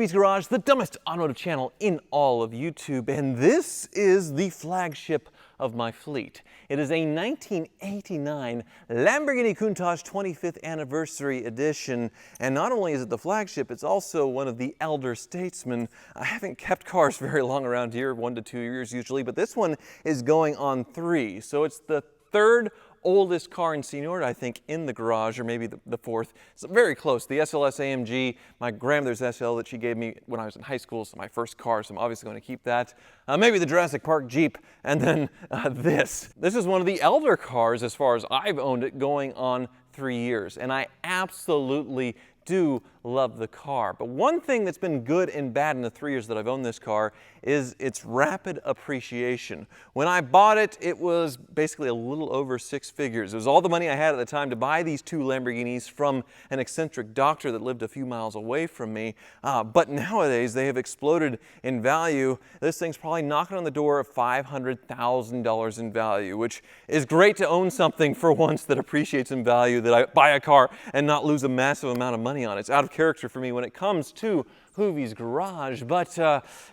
Hoovie's Garage, the dumbest automotive channel in all of YouTube, and this is the flagship of my fleet. It is a 1989 Lamborghini Countach 25th Anniversary Edition, and not only is it the flagship, it's also one of the elder statesmen. I haven't kept cars very long around here, 1 to 2 years usually, but this one is going on 3, so it's the third oldest car in seniority, I think, in the garage, or maybe the fourth. It's very close. The SLS AMG, my grandmother's SL that she gave me when I was in high school, so my first car, so I'm obviously going to keep that. Maybe the Jurassic Park Jeep, and then this. This is one of the elder cars, as far as I've owned it, going on 3 years, and I absolutely do love the car. But one thing that's been good and bad in the 3 years that I've owned this car is its rapid appreciation. When I bought it, it was basically a little over 6 figures. It was all the money I had at the time to buy these 2 Lamborghinis from an eccentric doctor that lived a few miles away from me. But nowadays, they have exploded in value. This thing's probably knocking on the door of $500,000 in value, which is great to own something for once that appreciates in value, that I buy a car and not lose a massive amount of money on it. It's out of character for me when it comes to Hoovie's Garage, but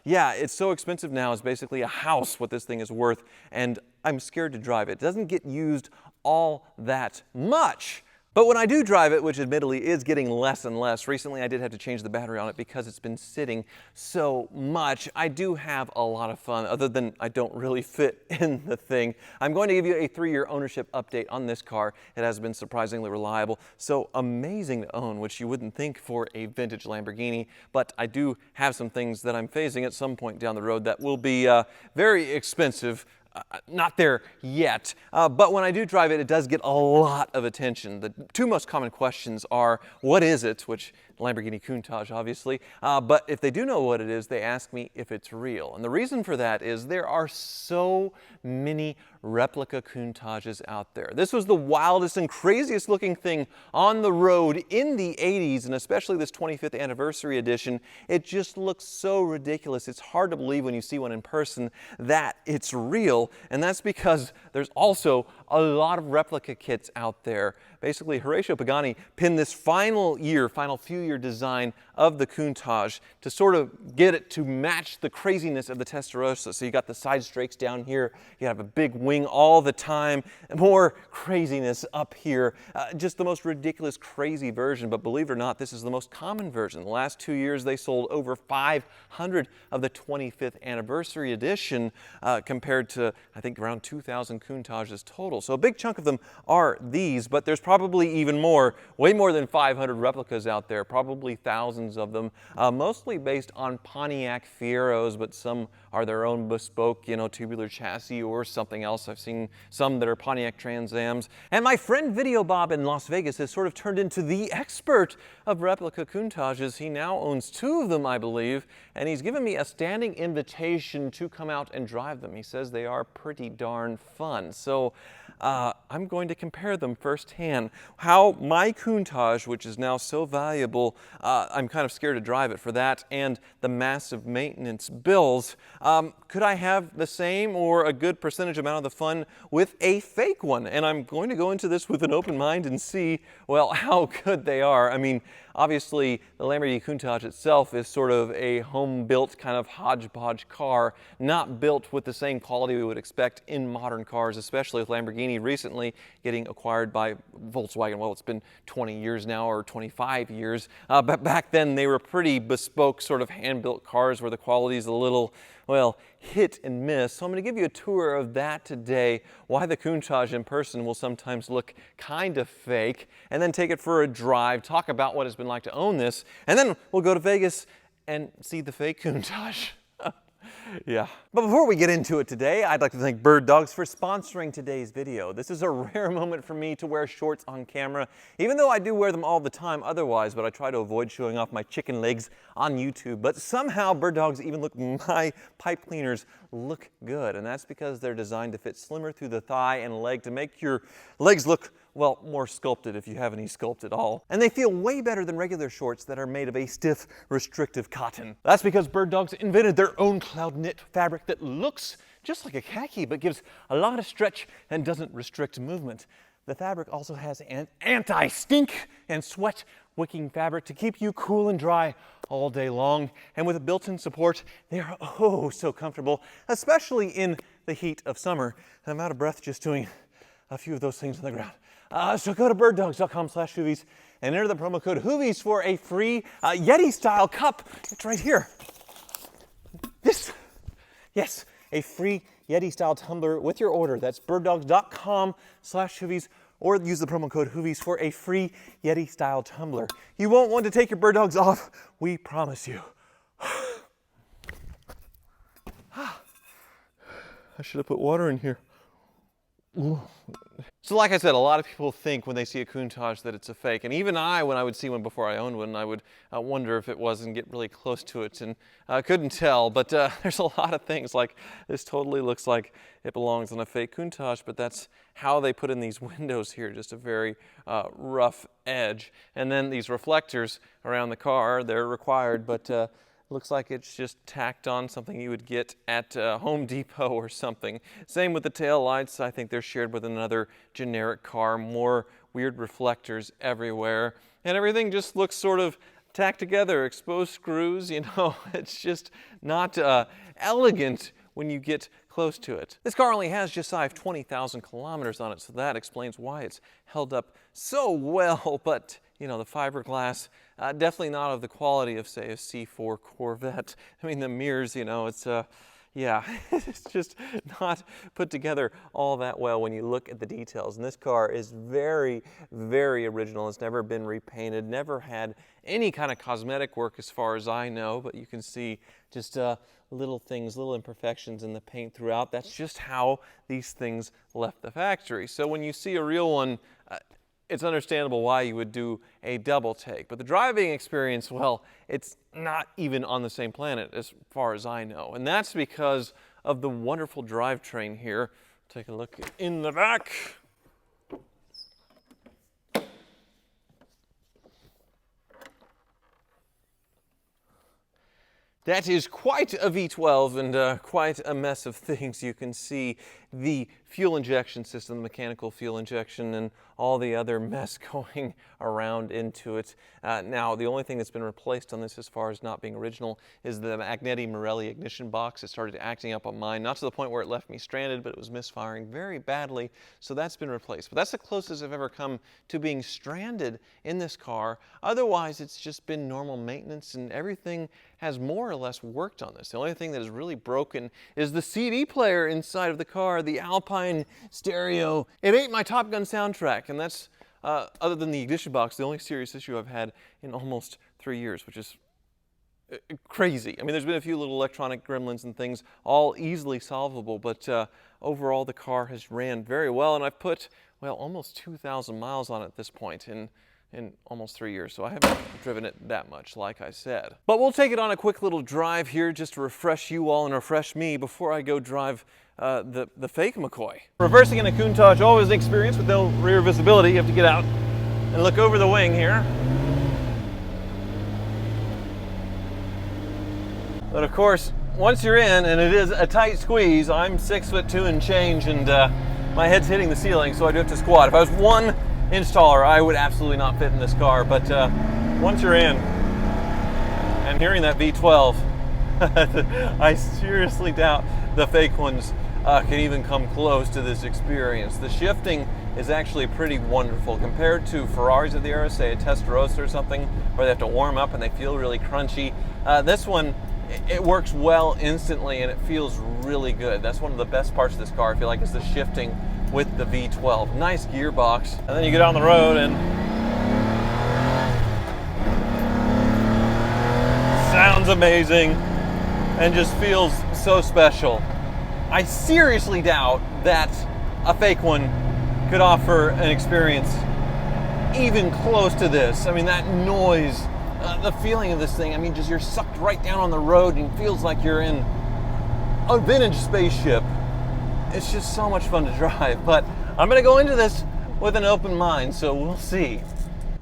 yeah, it's so expensive now. It's basically a house what this thing is worth, and I'm scared to drive it. It doesn't get used all that much. But when I do drive it, which admittedly is getting less and less, recently I did have to change the battery on it because it's been sitting so much. I do have a lot of fun, other than I don't really fit in the thing. I'm going to give you a 3-year ownership update on this car. It has been surprisingly reliable, so amazing to own, which you wouldn't think for a vintage Lamborghini, but I do have some things that I'm phasing at some point down the road that will be very expensive. Not there yet, but when I do drive it, it does get a lot of attention. The 2 most common questions are, what is it? Which Lamborghini Countach, obviously, but if they do know what it is, they ask me if it's real. And the reason for that is there are so many replica Countaches out there. This was the wildest and craziest looking thing on the road in the 80s, and especially this 25th anniversary edition. It just looks so ridiculous. It's hard to believe when you see one in person that it's real, and that's because there's also a lot of replica kits out there. Basically, Horatio Pagani pinned this final few year design of the Countach to sort of get it to match the craziness of the Testarossa. So you got the side strakes down here, you have a big wing all the time, more craziness up here. Just the most ridiculous, crazy version, but believe it or not, this is the most common version. The last 2 years, they sold over 500 of the 25th anniversary edition, compared to, I think, around 2,000 Countaches total. So a big chunk of them are these, but there's probably even more, way more than 500 replicas out there, probably thousands of them, mostly based on Pontiac Fieros, but some are their own bespoke, tubular chassis or something else. I've seen some that are Pontiac Trans Ams. And my friend Video Bob in Las Vegas has sort of turned into the expert of replica Countaches. He now owns 2 of them, I believe, and he's given me a standing invitation to come out and drive them. He says they are pretty darn fun. So I'm going to compare them firsthand. How my Countach, which is now so valuable, I'm kind of scared to drive it for that, and the massive maintenance bills. Could I have the same or a good percentage amount of the fun with a fake one? And I'm going to go into this with an open mind and see, well, how good they are. I mean, obviously, the Lamborghini Countach itself is sort of a home-built kind of hodgepodge car, not built with the same quality we would expect in modern cars, especially with Lamborghini recently getting acquired by Volkswagen. Well, it's been 20 years now, or 25 years, but back then they were pretty bespoke, sort of hand-built cars where the quality is a little, well, hit and miss. So I'm going to give you a tour of that today, why the Countach in person will sometimes look kind of fake, and then take it for a drive, talk about what it's been like to own this, and then we'll go to Vegas and see the fake Countach. Yeah. But before we get into it today, I'd like to thank Bird Dogs for sponsoring today's video. This is a rare moment for me to wear shorts on camera, even though I do wear them all the time otherwise, but I try to avoid showing off my chicken legs on YouTube. But somehow Bird Dogs even my pipe cleaners look good, and that's because they're designed to fit slimmer through the thigh and leg to make your legs look, well, more sculpted if you have any sculpt at all. And they feel way better than regular shorts that are made of a stiff, restrictive cotton. That's because Bird Dogs invented their own cloud knit fabric that looks just like a khaki, but gives a lot of stretch and doesn't restrict movement. The fabric also has an anti-stink and sweat wicking fabric to keep you cool and dry all day long. And with a built-in support, they are oh so comfortable, especially in the heat of summer. And I'm out of breath just doing a few of those things on the ground. So go to birddogs.com/Hoovies and enter the promo code Hoovies for a free Yeti-style cup. It's right here. Yes, a free Yeti-style tumbler with your order. That's birddogs.com/Hoovies, or use the promo code Hoovies for a free Yeti-style tumbler. You won't want to take your bird dogs off, we promise you. I should have put water in here. So like I said, a lot of people think when they see a Countach that it's a fake. And even I, when I would see one before I owned one, I would wonder if it was and get really close to it. And I couldn't tell, but there's a lot of things like this totally looks like it belongs on a fake Countach, but that's how they put in these windows here, just a very rough edge. And then these reflectors around the car, they're required, but looks like it's just tacked on, something you would get at Home Depot or something. Same with the tail lights. I think they're shared with another generic car. More weird reflectors everywhere. And everything just looks sort of tacked together, exposed screws, you know. It's just not elegant when you get close to it. This car only has just shy of 20,000 kilometers on it, so that explains why it's held up so well. But you know, the fiberglass, definitely not of the quality of, say, a C4 Corvette. I mean, the mirrors, you know, it's, yeah, it's just not put together all that well when you look at the details. And this car is very, very original. It's never been repainted, never had any kind of cosmetic work as far as I know, but you can see just little things, little imperfections in the paint throughout. That's just how these things left the factory. So when you see a real one, it's understandable why you would do a double take. But the driving experience, well, it's not even on the same planet as far as I know. And that's because of the wonderful drivetrain here. Take a look in the back. That is quite a V12 and quite a mess of things. You can see the fuel injection system, the mechanical fuel injection, and all the other mess going around into it. Now, the only thing that's been replaced on this as far as not being original is the Magneti Marelli ignition box. It started acting up on mine, not to the point where it left me stranded, but it was misfiring very badly, so that's been replaced. But that's the closest I've ever come to being stranded in this car. Otherwise, it's just been normal maintenance, and everything has more or less worked on this. The only thing that is really broken is the CD player inside of the car, the Alpine stereo. It ain't my Top Gun soundtrack, and that's, other than the ignition box, the only serious issue I've had in almost 3 years, which is crazy. I mean, there's been a few little electronic gremlins and things, all easily solvable, but overall the car has ran very well, and I've put, well, almost 2,000 miles on it at this point in almost 3 years, so I haven't driven it that much, like I said. But we'll take it on a quick little drive here just to refresh you all and refresh me before I go drive the fake McCoy. Reversing in a Countach, always an experience with no rear visibility. You have to get out and look over the wing here. But of course, once you're in, and it is a tight squeeze, I'm 6'2" and change, and my head's hitting the ceiling, so I do have to squat. If I was 1 inch taller, I would absolutely not fit in this car, but once you're in and hearing that V12, I seriously doubt the fake ones can even come close to this experience. The shifting is actually pretty wonderful compared to Ferraris of the era, say a Testarossa or something, where they have to warm up and they feel really crunchy. This one, it works well instantly and it feels really good. That's one of the best parts of this car, I feel like, is the shifting with the V12. Nice gearbox. And then you get on the road and sounds amazing and just feels so special. I seriously doubt that a fake one could offer an experience even close to this. I mean, that noise, the feeling of this thing, I mean, just you're sucked right down on the road and it feels like you're in a vintage spaceship. It's just so much fun to drive, but I'm gonna go into this with an open mind, so we'll see.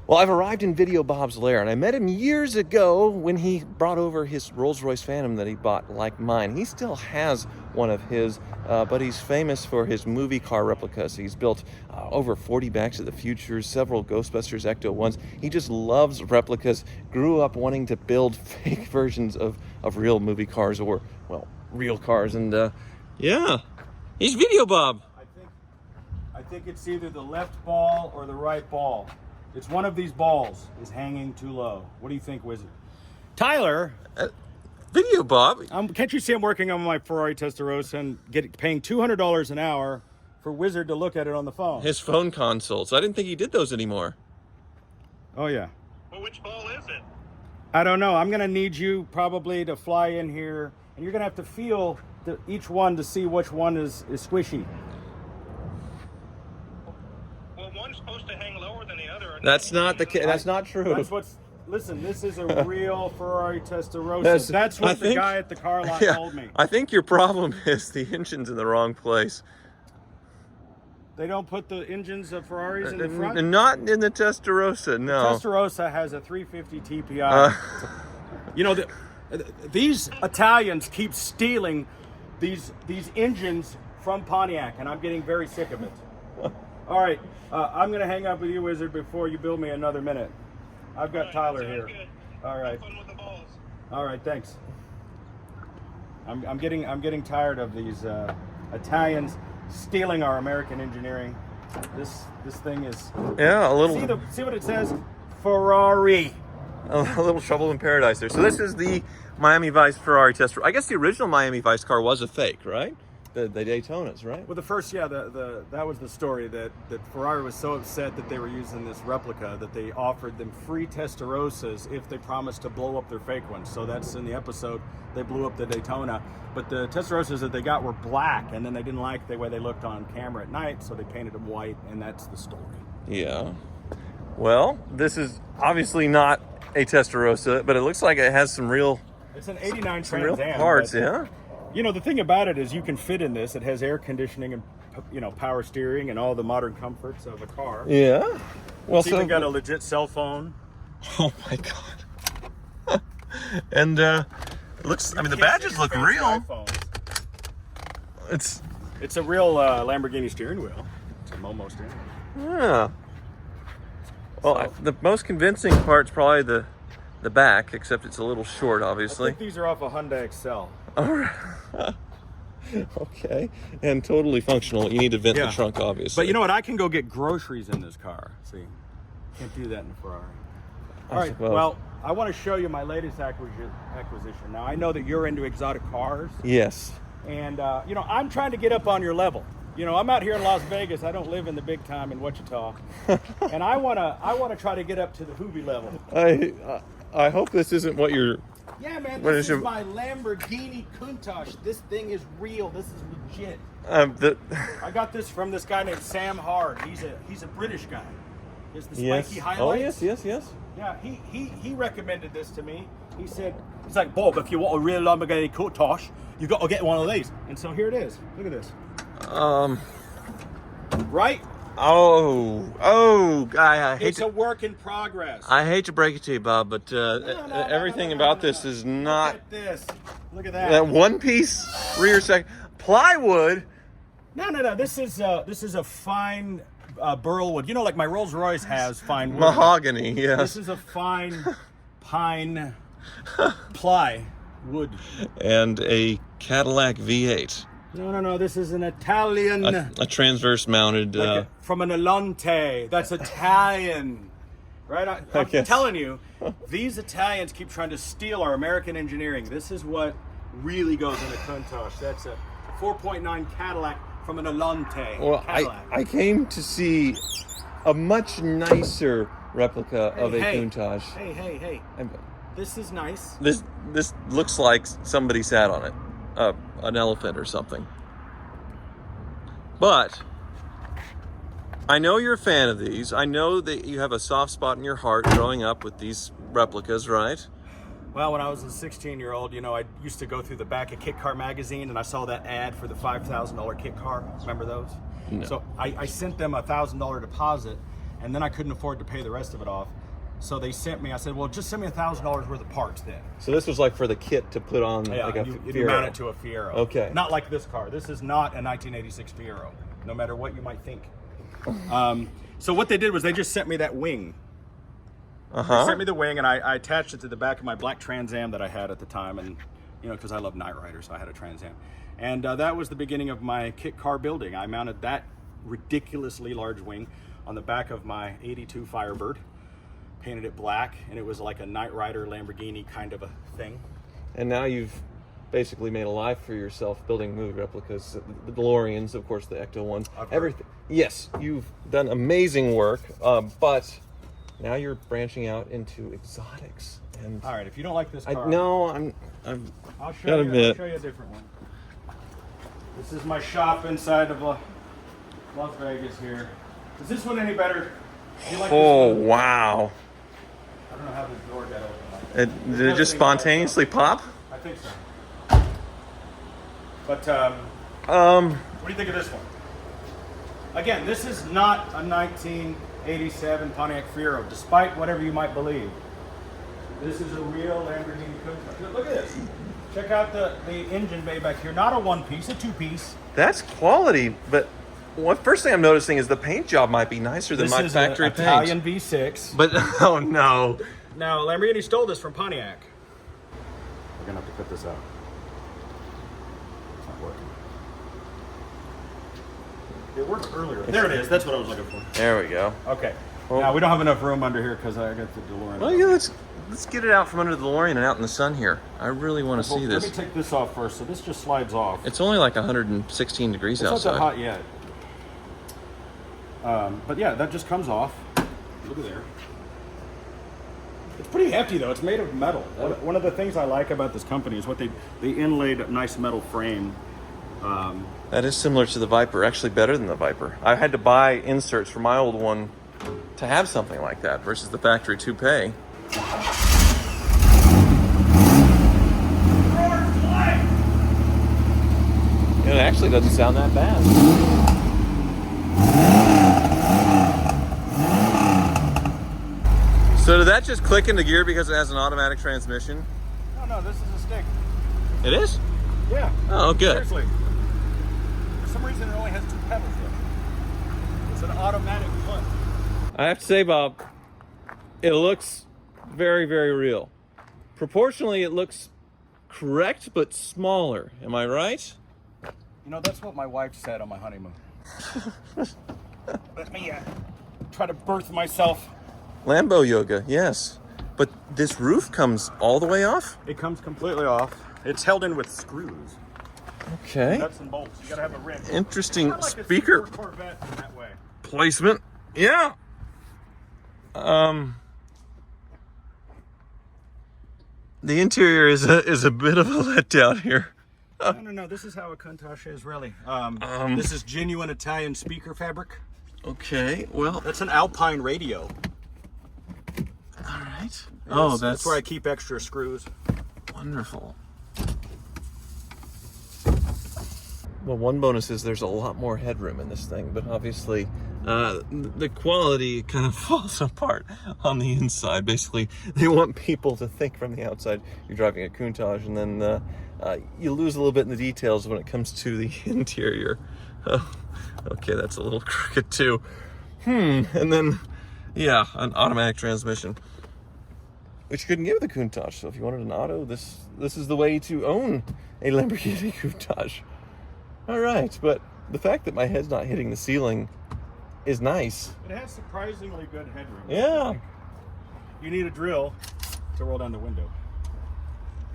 Well, I've arrived in Video Bob's lair, and I met him years ago when he brought over his Rolls-Royce Phantom that he bought like mine. He still has one of his, but he's famous for his movie car replicas. He's built over 40 Back to the Future, several Ghostbusters Ecto ones. He just loves replicas, grew up wanting to build fake versions of real movie cars, or, well, real cars, and yeah, he's Video Bob. I think it's either the left ball or the right ball. It's one of these balls is hanging too low. What do you think, Wizard? Tyler! Video Bob? Can't you see I'm working on my Ferrari Testarossa and paying $200 an hour for Wizard to look at it on the phone? His phone consoles. I didn't think he did those anymore. Oh, yeah. Well, which ball is it? I don't know. I'm going to need you probably to fly in here, and you're going to have to feel each one to see which one is squishy. Well, one's supposed to hang lower than the other. That's not the case. That's not true. Listen, this is a real Ferrari Testarossa. That's what the guy at the car lot told me. I think your problem is the engine's in the wrong place. They don't put the engines of Ferraris in the front? Not in the Testarossa, no. The Testarossa has a 350 TPI. You know, these Italians keep stealing these engines from Pontiac, and I'm getting very sick of it. All right, I'm going to hang up with you, Wizard, before you build me another minute. I've got Tyler here. Good. All right. Have fun with the balls. All right, thanks. I'm getting tired of these Italians stealing our American engineering. This thing is, yeah, a little. See what it says? Ferrari. A little trouble in paradise there. So this is the Miami Vice Ferrari Testarossa. I guess the original Miami Vice car was a fake, right? The Daytonas, right? Well, the first, yeah, that was the story, that Ferrari was so upset that they were using this replica that they offered them free Testarossas if they promised to blow up their fake ones. So that's in the episode. They blew up the Daytona, but the Testarossas that they got were black, and then they didn't like the way they looked on camera at night, so they painted them white, and that's the story. Yeah. Well, this is obviously not a Testarossa, but it looks like it has some real. It's an '89 some Trans real Am, parts, but, yeah. You know, the thing about it is you can fit in this. It has air conditioning and, you know, power steering and all the modern comforts of a car. Yeah. Well, It's even got a legit cell phone. Oh my God. And looks. I mean, the badges look real. It's a real Lamborghini steering wheel. It's a Momo steering wheel. Yeah. Well, the most convincing part's probably the back, except it's a little short, obviously. I think these are off a Hyundai Excel. All right. Okay. And totally functional. You need to vent the trunk, obviously. But you know what? I can go get groceries in this car. See, can't do that in a Ferrari. All right. Well, I want to show you my latest acquisition. Now, I know that you're into exotic cars. Yes. And, you know, I'm trying to get up on your level. You know, I'm out here in Las Vegas. I don't live in the big time in Wichita. And I wanna try to get up to the Hoobie level. I hope this isn't what you're... Yeah, man, this is my Lamborghini Countach. This thing is real. This is legit. I got this from this guy named Sam Hard. He's a British guy. He has the spiky highlights. Oh, yes. Yeah, he recommended this to me. He's like, Bob, if you want a real Lamborghini Countach, you've got to get one of these. And so here it is. Look at this. Right? Oh, I hate it's a work in progress. I hate to break it to you, Bob, but everything about this is not. Look at this. Look at that. That one piece rear plywood. No. This is a fine burl wood. You know, like my Rolls Royce has fine wood. Mahogany. Yes. This is a fine pine ply wood. And a Cadillac V8. No. This is an Italian. A transverse mounted. From an Alante. That's Italian. Right? I'm telling you, these Italians keep trying to steal our American engineering. This is what really goes in a Countach. That's a 4.9 Cadillac from an Alante. Well, I came to see a much nicer replica of a Countach. Hey. This is nice. This looks like somebody sat on it. An elephant or something. But I know you're a fan of these. I know that you have a soft spot in your heart growing up with these replicas, right? Well, when I was a 16-year-old, you know, I used to go through the back of Kit Car magazine, and I saw that ad for the $5,000 Kit Car. Remember those? No. So I sent them a $1,000 deposit, and then I couldn't afford to pay the rest of it off. So they sent me. I said, well, just send me $1,000 worth of parts then. So this was like for the kit to put on like a you Fiero. mount it to a Fiero. Okay. Not like this car. This is not a 1986 Fiero, no matter what you might think. So what they did was they just sent me that wing. They sent me the wing, and I attached it to the back of my black Trans Am that I had at the time, and because I love Night Rider, so I had a Trans Am. And that was the beginning of my kit car building. I mounted that ridiculously large wing on the back of my '82 Firebird, painted it black, and it was like a Night Rider Lamborghini kind of a thing. And now you've basically made a life for yourself building movie replicas, the DeLoreans, of course, the Ecto ones, everything. Yes, you've done amazing work, but now you're branching out into exotics. And all right, if you don't like this car, I'll show you a different one. This is my shop inside of Las Vegas here. Is this one any better? Do you like this one? Wow. I don't know how this door got open. Did it just spontaneously pop? I think so. But what do you think of this one? Again, this is not a 1987 Pontiac Fiero, despite whatever you might believe. This is a real Lamborghini Countach. Look at this. Check out the engine bay back here. Not a one-piece, a two-piece. That's quality, but first thing I'm noticing is the paint job might be nicer than my factory paint. This is an Italian V6. But, oh no. Now, Lamborghini stole this from Pontiac. We're going to have to cut this out. It's not working. It worked earlier. There it is. That's what I was looking for. There we go. Okay. Well, now, we don't have enough room under here because I got the DeLorean. Well, yeah, let's get it out from under the DeLorean and out in the sun here. I really want to see this. Let me take this off first. So this just slides off. It's only like 116 degrees outside. It's not that hot yet. But yeah, that just comes off. Look at there. It's pretty hefty though. It's made of metal. One of the things I like about this company is what they inlaid a nice metal frame. That is similar to the Viper, actually better than the Viper. I had to buy inserts for my old one to have something like that versus the factory toupee. It actually doesn't sound that bad. So did that just click into gear because it has an automatic transmission? No, this is a stick. It is? Yeah. Oh, good. Seriously. For some reason, it only has 2 pedals yet. It's an automatic foot. I have to say, Bob, it looks very, very real. Proportionally, it looks correct, but smaller. Am I right? That's what my wife said on my honeymoon. Let me try to birth myself. Lambo yoga, yes. But this roof comes all the way off? It comes completely off. It's held in with screws. Okay. Nuts and bolts. You gotta have a wrench. Interesting Like speaker a Corvette in that way. placement. Yeah. The interior is a bit of a letdown here. No. This is how a Countach is really. This is genuine Italian speaker fabric. Okay. Well, That's an Alpine radio. all right. That's where I keep extra screws. Wonderful. Well, one bonus is there's a lot more headroom in this thing, but obviously the quality kind of falls apart on the inside. Basically, they want people to think from the outside you're driving a Countach, and then you lose a little bit in the details when it comes to the interior. Okay, that's a little crooked too. And then, yeah, an automatic transmission, which you couldn't get with the Countach. So if you wanted an auto, this is the way to own a Lamborghini Countach. All right, but the fact that my head's not hitting the ceiling is nice. It has surprisingly good headroom. Yeah. You need a drill to roll down the window.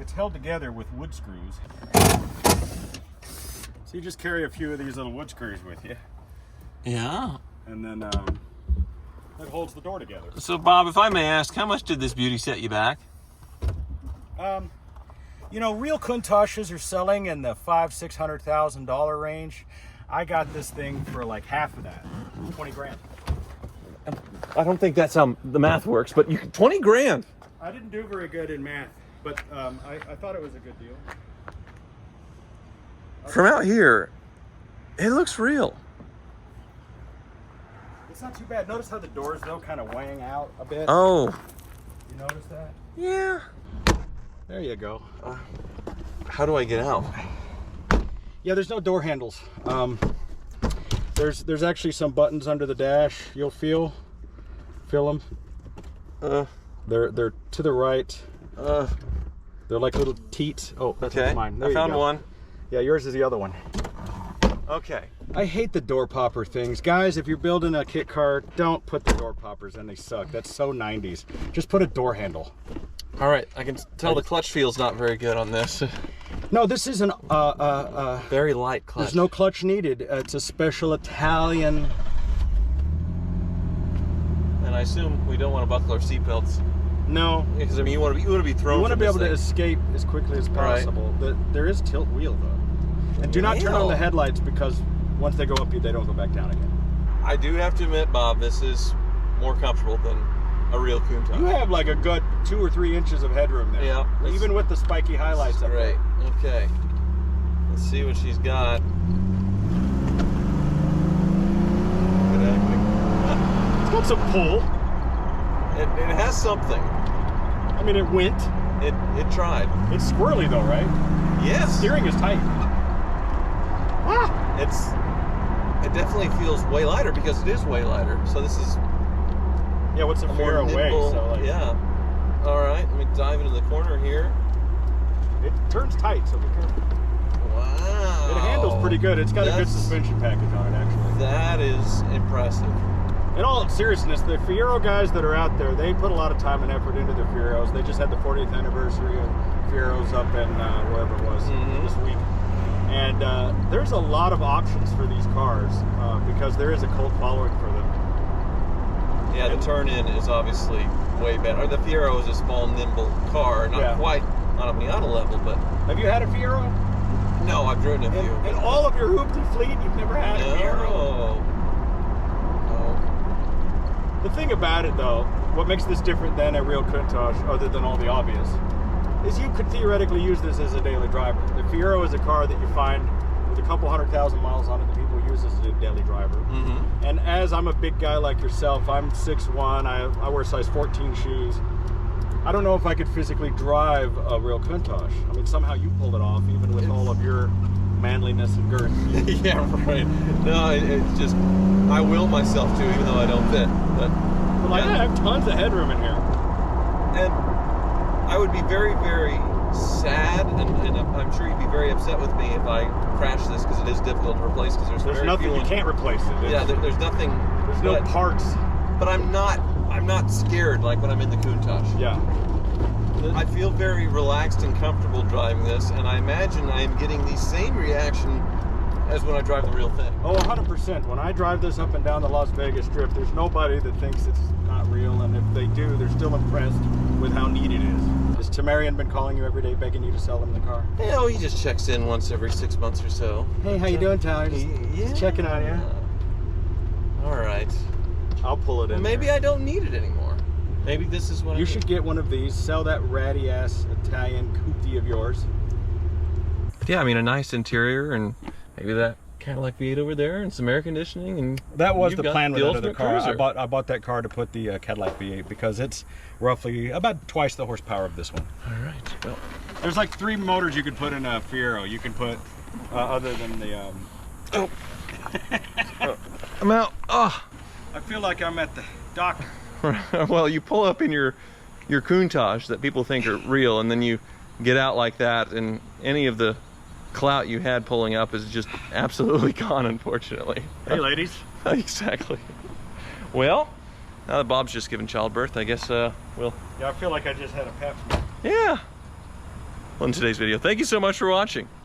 It's held together with wood screws. So you just carry a few of these little wood screws with you. Yeah. And then it holds the door together. So, Bob, if I may ask, how much did this beauty set you back? Real Countaches are selling in the $500,000-$600,000 range. I got this thing for like half of that, 20 grand. I don't think that's how the math works, but 20 grand. I didn't do very good in math, but I thought it was a good deal. From out here, it looks real. It's not too bad. Notice how the doors though kind of weighing out a bit. Oh. You notice that? Yeah. There you go. How do I get out? Yeah, there's no door handles. There's actually some buttons under the dash. You'll feel them. They're to the right. They're like little teats. Oh, that's Okay. mine. There I you found go. one. Yeah, yours is the other one. Okay. I hate the door popper things. Guys, if you're building a kit car, don't put the door poppers in. They suck. That's so 90s. Just put a door handle. All right. I can tell the clutch feels not very good on this. No, this isn't Very light clutch. there's no clutch needed. It's a special Italian. And I assume we don't want to buckle our seatbelts No. because I mean you want to be thrown. You want to from be this able to thing. escape as quickly as possible. There is tilt wheel though. And do not turn on the Wheel. headlights because once they go up, they don't go back down again. I do have to admit, Bob, this is more comfortable than a real Countach. You have like a good 2 or 3 inches of headroom there. Yeah, Even with the spiky highlights up Great. there. Okay. Let's see what she's got. Good acting. It's got some pull. It has something. I mean, it went. It tried. It's squirrely though, right? Yes. Steering is tight. Ah! It definitely feels way lighter because it is way lighter. So this is Yeah, what's a more fair away? nimble. So like, Yeah. All right. Let me dive into the corner here. it turns tight, so be careful. Wow. It handles pretty good. It's got a good That's- suspension package on it, actually. That is impressive. In all seriousness, the Fiero guys that are out there, they put a lot of time and effort into their Fieros. They just had the 40th anniversary of Fieros up in wherever it was this week. And there's a lot of options for these cars because there is a cult following for them. Yeah, the turn-in is obviously way better. The Fiero is a small, nimble car, not quite on a Miata level, but Have you had a Fiero? no, I've driven a few. In all of your hoopty fleet, you've never had a Fiero? No. The thing about it, though, what makes this different than a real Countach, other than all the obvious, is you could theoretically use this as a daily driver. The Fiero is a car that you find with a couple 100,000 miles on it that people use as a daily driver. And as I'm a big guy like yourself, I'm 6'1", I wear size 14 shoes. I don't know if I could physically drive a real Countach. I mean, somehow you pull it off, even with all of your manliness and girth. Yeah, right. No, it's just, I will myself to, even though I don't fit. But Like, I have tons of headroom in here. And I would be very, very sad, and I'm sure you'd be very upset with me if I crash this because it is difficult to replace because There's very nothing, few you can't replace it. Yeah, there's nothing. There's no parts. But I'm not scared like when I'm in the Countach. Yeah. I feel very relaxed and comfortable driving this, and I imagine I am getting the same reaction as when I drive the real thing. Oh, 100%. When I drive this up and down the Las Vegas Strip, there's nobody that thinks it's not real, and if they do, they're still impressed with how neat it is. Has Tamarian been calling you every day, begging you to sell him the car? You know, he just checks in once every 6 months or so. Hey, how you doing, Tyler? Just checking on you. All right. I'll pull it in. Maybe there. I don't need it anymore. Maybe this is what You should get one of these. Sell that ratty ass Italian coupe of yours. Yeah, I mean, a nice interior, and maybe that Cadillac V8 over there, and some air conditioning, and That was you've the got plan with the that other ultimate car. cruiser. I bought that car to put the Cadillac V8 because it's roughly about twice the horsepower of this one. All right. Well, There's like 3 motors you could put in a Fiero. You can put other than the. oh, I'm out. Oh. I feel like I'm at the doctor. Well, you pull up in your Countach that people think are real, and then you get out like that, and any of the clout you had pulling up is just absolutely gone, unfortunately. Hey, ladies. Exactly. Well, now that Bob's just given childbirth, I guess we'll. Yeah, I feel like I just had a pap smear. Yeah. On today's video. Thank you so much for watching.